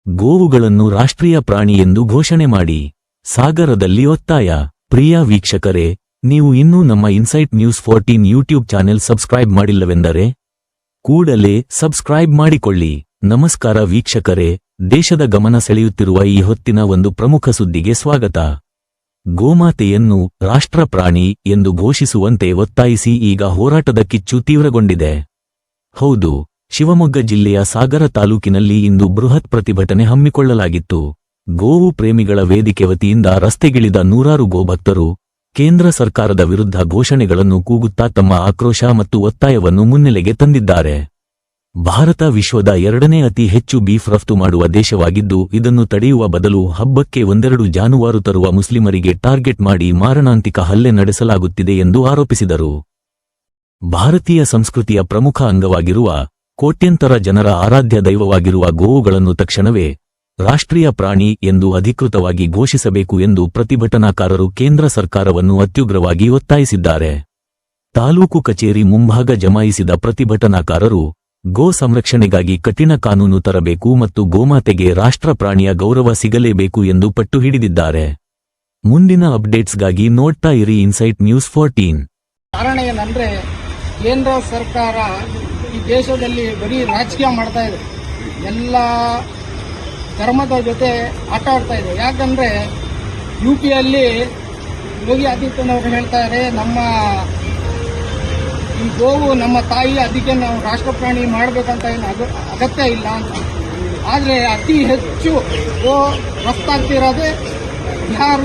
ಗೋವುಗಳನ್ನು ರಾಷ್ಟ್ರೀಯ ಪ್ರಾಣಿ ಎಂದು ಘೋಷಣೆ ಮಾಡಿ. ಸಾಗರದಲ್ಲಿ ಒತ್ತಾಯ. ಪ್ರಿಯ ವೀಕ್ಷಕರೇ, ನೀವು ಇನ್ನೂ ನಮ್ಮ Insight News 14 YouTube channel subscribe ಮಾಡಿಲ್ಲವೆಂದರೆ ಕೂಡಲೇ ಸಬ್ಸ್ಕ್ರೈಬ್ ಮಾಡಿಕೊಳ್ಳಿ. ನಮಸ್ಕಾರ ವೀಕ್ಷಕರೇ, ದೇಶದ ಗಮನ ಸೆಳೆಯುತ್ತಿರುವ ಈ ಹೊತ್ತಿನ ಒಂದು ಪ್ರಮುಖ ಸುದ್ದಿಗೆ ಸ್ವಾಗತ. ಗೋಮಾತೆಯನ್ನು ರಾಷ್ಟ್ರ ಪ್ರಾಣಿ ಎಂದು ಘೋಷಿಸುವಂತೆ ಒತ್ತಾಯಿಸಿ ಈಗ ಹೋರಾಟದ ಕಿಚ್ಚು ತೀವ್ರಗೊಂಡಿದೆ. ಹೌದು, ಶಿವಮೊಗ್ಗ ಜಿಲ್ಲೆಯ ಸಾಗರ ತಾಲೂಕಿನಲ್ಲಿ ಇಂದು ಬೃಹತ್ ಪ್ರತಿಭಟನೆ ಹಮ್ಮಿಕೊಳ್ಳಲಾಗಿತ್ತು. ಗೋವು ಪ್ರೇಮಿಗಳ ವೇದಿಕೆ ವತಿಯಿಂದ ರಸ್ತೆಗಿಳಿದ ನೂರಾರು ಗೋಭಕ್ತರು ಕೇಂದ್ರ ಸರ್ಕಾರದ ವಿರುದ್ಧ ಘೋಷಣೆಗಳನ್ನು ಕೂಗುತ್ತಾ ತಮ್ಮ ಆಕ್ರೋಶ ಮತ್ತು ಒತ್ತಾಯವನ್ನು ಮುನ್ನೆಲೆಗೆ ತಂದಿದ್ದಾರೆ. ಭಾರತ ವಿಶ್ವದ 2ನೇ ಅತಿ ಹೆಚ್ಚು ಬೀಫ್ ರಫ್ತು ಮಾಡುವ ದೇಶವಾಗಿದ್ದು, ಇದನ್ನು ತಡೆಯುವ ಬದಲು ಹಬ್ಬಕ್ಕೆ ಒಂದೆರಡು ಜಾನುವಾರು ತರುವ ಮುಸ್ಲಿಮರಿಗೆ ಟಾರ್ಗೆಟ್ ಮಾಡಿ ಮಾರಣಾಂತಿಕ ಹಲ್ಲೆ ನಡೆಸಲಾಗುತ್ತಿದೆ ಎಂದು ಆರೋಪಿಸಿದರು. ಭಾರತೀಯ ಸಂಸ್ಕೃತಿಯ ಪ್ರಮುಖ ಅಂಗವಾಗಿರುವ, ಕೋಟ್ಯಂತರ ಜನರ ಆರಾಧ್ಯ ದೈವವಾಗಿರುವ ಗೋವುಗಳನ್ನು ತಕ್ಷಣವೇ ರಾಷ್ಟ್ರೀಯ ಪ್ರಾಣಿ ಎಂದು ಅಧಿಕೃತವಾಗಿ ಘೋಷಿಸಬೇಕು ಎಂದು ಪ್ರತಿಭಟನಾಕಾರರು ಕೇಂದ್ರ ಸರ್ಕಾರವನ್ನು ಅತ್ಯುಗ್ರವಾಗಿ ಒತ್ತಾಯಿಸಿದ್ದಾರೆ. ತಾಲೂಕು ಕಚೇರಿ ಮುಂಭಾಗ ಜಮಾಯಿಸಿದ ಪ್ರತಿಭಟನಾಕಾರರು ಗೋ ಸಂರಕ್ಷಣೆಗಾಗಿ ಕಠಿಣ ಕಾನೂನು ತರಬೇಕು ಮತ್ತು ಗೋಮಾತೆಗೆ ರಾಷ್ಟ್ರ ಪ್ರಾಣಿಯ ಗೌರವ ಸಿಗಲೇಬೇಕು ಎಂದು ಪಟ್ಟು ಹಿಡಿದಿದ್ದಾರೆ. ಮುಂದಿನ ಅಪ್ಡೇಟ್ಸ್ಗಾಗಿ ನೋಡ್ತಾ ಇರಿ ಇನ್ಸೈಟ್ ನ್ಯೂಸ್ 14. ಕಾರಣ ಏನಂದ್ರೆ, ಕೇಂದ್ರ ಸರ್ಕಾರ ಈ ದೇಶದಲ್ಲಿ ಬರೀ ರಾಜಕೀಯ ಮಾಡ್ತಾ ಇದೆ, ಎಲ್ಲ ಧರ್ಮದ ಜೊತೆ ಆಟ ಆಡ್ತಾ ಇದೆ. ಯಾಕಂದ್ರೆ ಯುಪಿಯಲ್ಲಿ ಯೋಗಿ ಆದಿತ್ಯನಾಥ್ ಹೇಳ್ತಾರೆ, ನಮ್ಮ ಈ ಗೋವು ನಮ್ಮ ತಾಯಿ, ಅದಕ್ಕೆ ನಾವು ರಾಷ್ಟ್ರ ಪ್ರಾಣಿ ಮಾಡಬೇಕಂತ ಏನು ಅಗತ್ಯ ಇಲ್ಲ ಅಂತ. ಆದರೆ ಅತಿ ಹೆಚ್ಚು ಗೋ ರಫ್ತಾಗ್ತಿರೋದೇ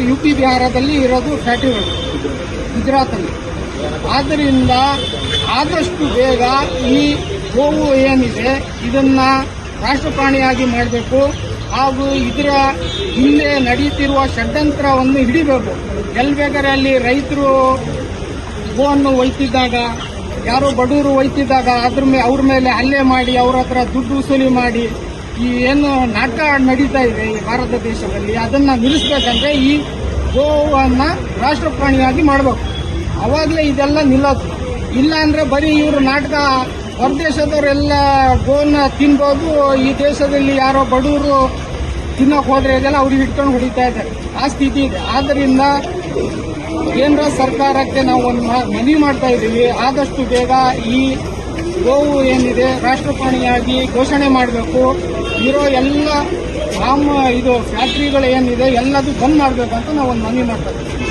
ಯುಪಿ ಬಿಹಾರದಲ್ಲಿ ಇರೋದು ಫ್ಯಾಕ್ಟರಿಗಳು, ಗುಜರಾತಲ್ಲಿ. ಆದ್ದರಿಂದ ಆದಷ್ಟು ಬೇಗ ಈ ಗೋವು ಏನಿದೆ ಇದನ್ನ ರಾಷ್ಟ್ರ ಪ್ರಾಣಿಯಾಗಿ ಮಾಡಬೇಕು ಹಾಗೂ ಇದರ ಹಿಂದೆ ನಡೆಯುತ್ತಿರುವ ಷಡ್ಯಂತ್ರವನ್ನು ಹಿಡಿಬೇಕು. ಎಲ್ಲಿ ಬೇಕಾದ್ರೆ ಅಲ್ಲಿ ರೈತರು ಗೋವನ್ನು ಒಯ್ತಿದ್ದಾಗ, ಯಾರೋ ಬಡವರು ಒಯ್ತಿದ್ದಾಗ ಅವ್ರ ಮೇಲೆ ಹಲ್ಲೆ ಮಾಡಿ ಅವ್ರ ಹತ್ರ ದುಡ್ಡು ವಸೂಲಿ ಮಾಡಿ ಈ ಏನು ನಾಟಕ ನಡೀತಾ ಇದೆ ಈ ಭಾರತ ದೇಶದಲ್ಲಿ, ಅದನ್ನ ನಿಲ್ಲಿಸಬೇಕಂದ್ರೆ ಈ ಗೋವನ್ನ ರಾಷ್ಟ್ರ ಪ್ರಾಣಿಯಾಗಿ ಮಾಡಬೇಕು. ಅವಾಗಲೇ ಇದೆಲ್ಲ ನಿಲ್ಲೋದು. ಇಲ್ಲ ಅಂದ್ರೆ ಬರೀ ಇವರು ನಾಟಕ, ಹೊರದೇಶದವರೆಲ್ಲ ಗೋನ ತಿನ್ಬೋದು, ಈ ದೇಶದಲ್ಲಿ ಯಾರೋ ಬಡವರು ತಿನ್ನೋಕೆ ಹೋದ್ರೆ ಇದೆಲ್ಲ ಅವ್ರಿಗೆ ಇಟ್ಕೊಂಡು ಹೊಡಿತಾ ಇದ್ದಾರೆ, ಆ ಸ್ಥಿತಿ ಇದೆ. ಆದ್ದರಿಂದ ಕೇಂದ್ರ ಸರ್ಕಾರಕ್ಕೆ ನಾವು ಒಂದು ಮನವಿ ಮಾಡ್ತಾ ಇದ್ದೀವಿ, ಆದಷ್ಟು ಬೇಗ ಈ ಗೋವು ಏನಿದೆ ರಾಷ್ಟ್ರ ಪ್ರಾಣಿಯಾಗಿ ಘೋಷಣೆ ಮಾಡಬೇಕು. ಇರೋ ಎಲ್ಲ ಫ್ಯಾಕ್ಟರಿಗಳು ಏನಿದೆ ಎಲ್ಲದೂ ಬಂದ್ ಮಾಡಬೇಕಂತ ನಾವು ಒಂದು ಮನವಿ ಮಾಡ್ತಾ ಇದ್ದೀವಿ.